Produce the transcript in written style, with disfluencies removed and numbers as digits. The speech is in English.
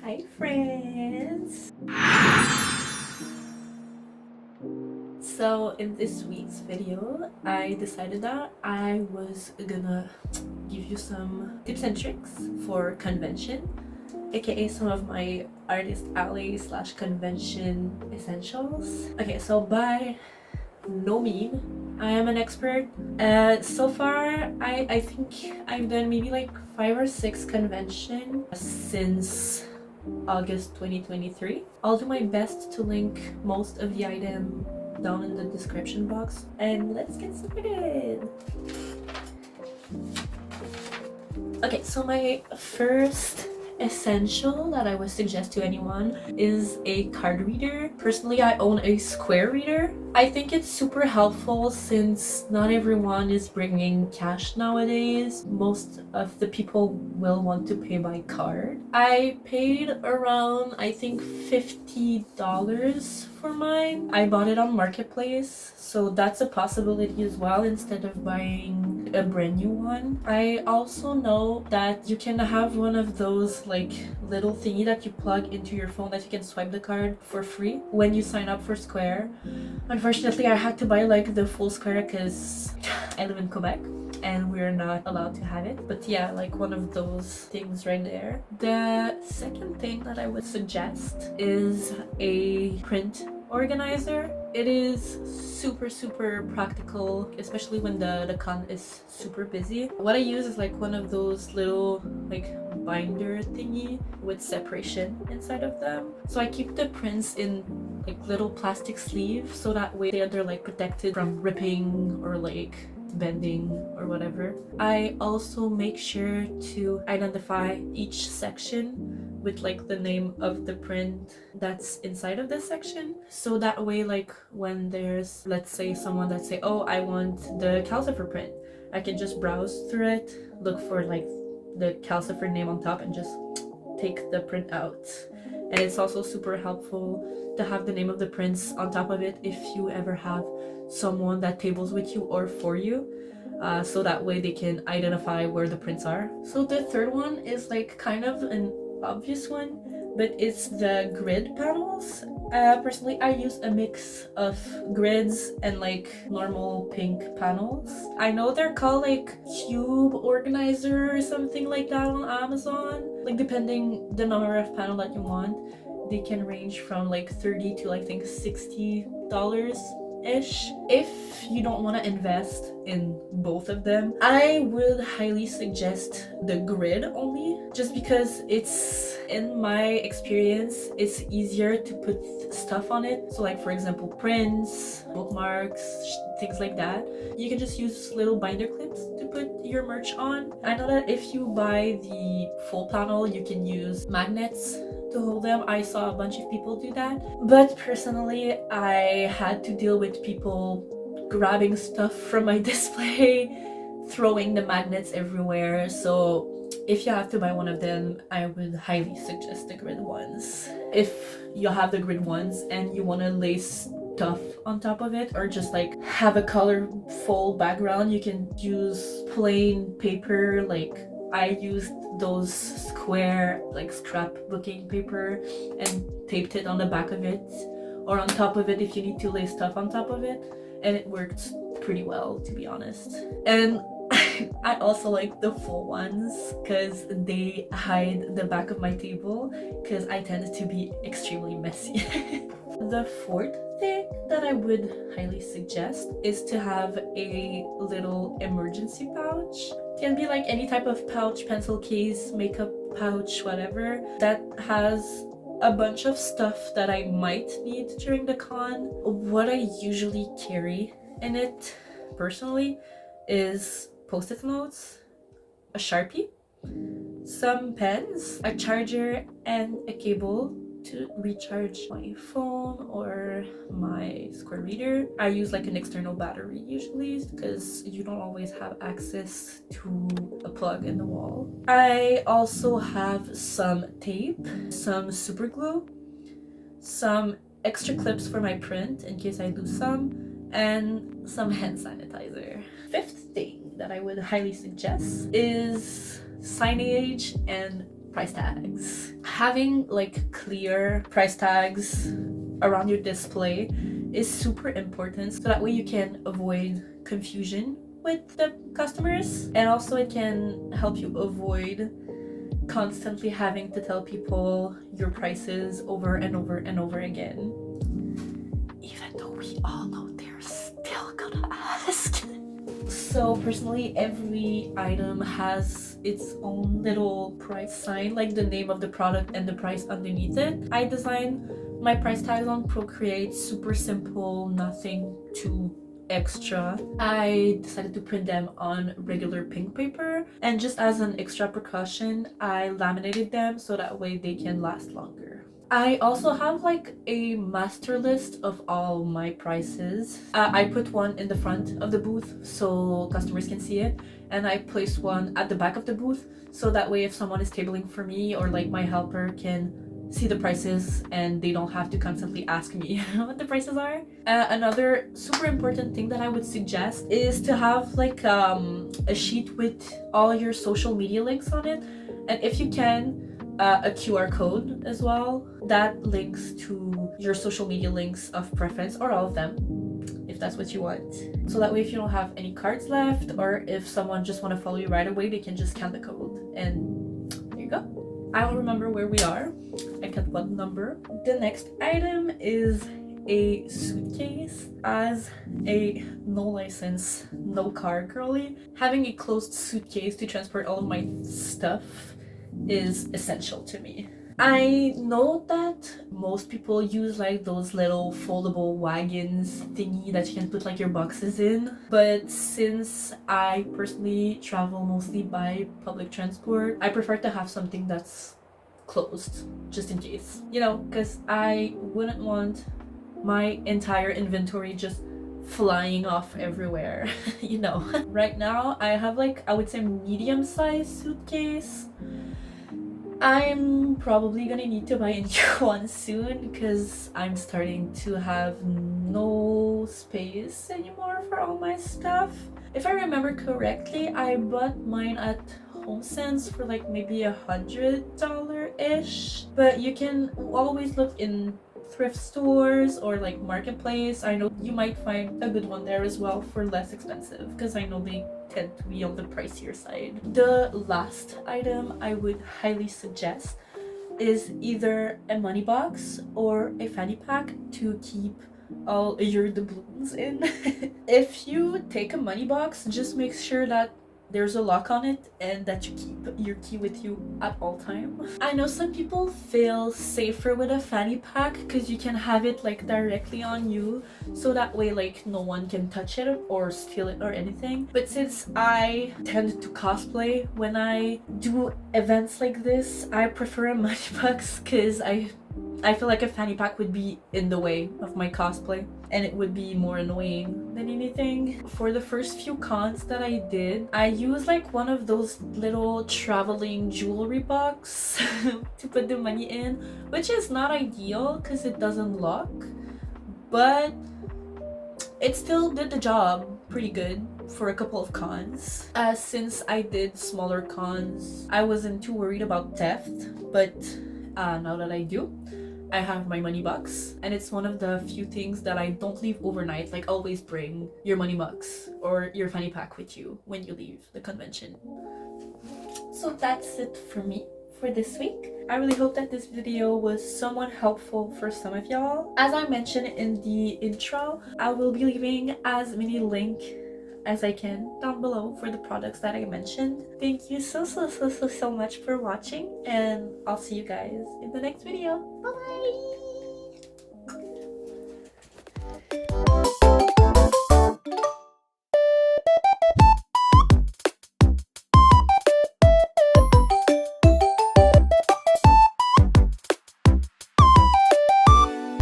Hi friends! So in this week's video, I decided that I was gonna give you some tips and tricks for convention, aka some of my artist alley slash convention essentials. Okay, so by no mean I am an expert. So far I think I've done maybe like 5 or 6 convention since August 2023. I'll do my best to link most of the item down in the description box, and let's get started. Okay, so my first essential that I would suggest to anyone is a card reader. Personally, I own a square reader. I think it's super helpful since not everyone is bringing cash nowadays. Most of the people will want to pay by card. I paid around, I think, $50 for mine. I bought it on Marketplace, so that's a possibility as well instead of buying a brand new one. I also know that you can have one of those like little thingy that you plug into your phone that you can swipe the card for free when you sign up for Square. Unfortunately, I had to buy like the full Square because I live in Quebec and we're not allowed to have it. But yeah, like one of those things right there. The second thing that I would suggest is a print organizer. It is super practical, especially when the con is super busy. What I use is like one of those little like binder thingy with separation inside of them. So I keep the prints in like little plastic sleeves so that way they're like protected from ripping or like bending or whatever. I also make sure to identify each section with like the name of the print that's inside of this section, so that way like when there's, let's say, someone that say, oh, I want the calcifer print, I can just browse through it, look for like the calcifer name on top and just take the print out. And it's also super helpful to have the name of the prints on top of it if you ever have someone that tables with you or for you, so that way they can identify where the prints are. So the third one is like kind of an obvious one, but it's the grid panels. Personally, I use a mix of grids and like normal pink panels. I know they're called like cube organizer or something like that on Amazon. Like depending the number of panel that you want, they can range from like $30 to I think $60 ish. If you don't want to invest in both of them, I would highly suggest the grid only, just because it's, in my experience, it's easier to put stuff on it. So like for example prints, bookmarks, things like that. You can just use little binder clips to put your merch on. I know that if you buy the full panel, you can use magnets to hold them. I saw a bunch of people do that, but personally I had to deal with people grabbing stuff from my display, throwing the magnets everywhere. So if you have to buy one of them, I would highly suggest the grid ones. If you have the grid ones and you want to lace stuff on top of it, or just like have a colorful background, you can use plain paper. Like I used those square like scrapbooking paper and taped it on the back of it or on top of it if you need to lay stuff on top of it, and it worked pretty well, to be honest. And I also like the full ones because they hide the back of my table, because I tend to be extremely messy. The fourth thing that I would highly suggest is to have a little emergency pouch. It can be like any type of pouch, pencil case, makeup pouch, whatever, that has a bunch of stuff that I might need during the con. What I usually carry in it personally is post-it notes, a Sharpie, some pens, a charger, and a cable to recharge my phone or my Square reader. I use like an external battery usually because you don't always have access to a plug in the wall. I also have some tape, some super glue, some extra clips for my print in case I lose some, and some hand sanitizer. Fifth thing that I would highly suggest is signage and price tags. Having like clear price tags around your display is super important, so that way you can avoid confusion with the customers, and also it can help you avoid constantly having to tell people your prices over and over and over again, even though we all know they're still gonna ask. So personally, every item has its own little price sign, like the name of the product and the price underneath it. I designed my price tags on Procreate, super simple, nothing too extra. I decided to print them on regular pink paper, and just as an extra precaution, I laminated them so that way they can last longer. I also have like a master list of all my prices. I put one in the front of the booth so customers can see it, and I placed one at the back of the booth so that way if someone is tabling for me or like my helper can see the prices and they don't have to constantly ask me what the prices are. Another super important thing that I would suggest is to have like a sheet with all your social media links on it, and if you can, a QR code as well that links to your social media links of preference, or all of them if that's what you want. So that way if you don't have any cards left, or if someone just want to follow you right away, they can just scan the code and there you go. I don't remember where we are. I got what number. The next item is a suitcase. As a no license, no car girly, having a closed suitcase to transport all of my stuff is essential to me. I know that most people use like those little foldable wagons thingy that you can put like your boxes in, but since I personally travel mostly by public transport, I prefer to have something that's closed just in case, you know, because I wouldn't want my entire inventory just flying off everywhere. You know. Right now I have like, I would say, medium-sized suitcase. I'm probably gonna need to buy a new one soon because I'm starting to have no space anymore for all my stuff. If I remember correctly, I bought mine at HomeSense for like maybe $100-ish, but you can always look in thrift stores or like marketplace. I know you might find a good one there as well for less expensive, because I know they tend to be on the pricier side. The last item I would highly suggest is either a money box or a fanny pack to keep all your doubloons in. If you take a money box, just make sure that there's a lock on it and that you keep your key with you at all time. I know some people feel safer with a fanny pack because you can have it like directly on you, so that way like no one can touch it or steal it or anything. But since I tend to cosplay when I do events like this, I prefer a money box because I feel like a fanny pack would be in the way of my cosplay and it would be more annoying than anything. For the first few cons that I did, I used like one of those little traveling jewelry box to put the money in, which is not ideal because it doesn't lock, but it still did the job pretty good for a couple of cons. Since I did smaller cons, I wasn't too worried about theft, but now that I do, I have my money box, and it's one of the few things that I don't leave overnight. Like, always bring your money box or your fanny pack with you when you leave the convention. So that's it for me for this week. I really hope that this video was somewhat helpful for some of y'all. As I mentioned in the intro, I will be leaving as many links as I can down below for the products that I mentioned. Thank you so much for watching, and I'll see you guys in the next video. Bye bye.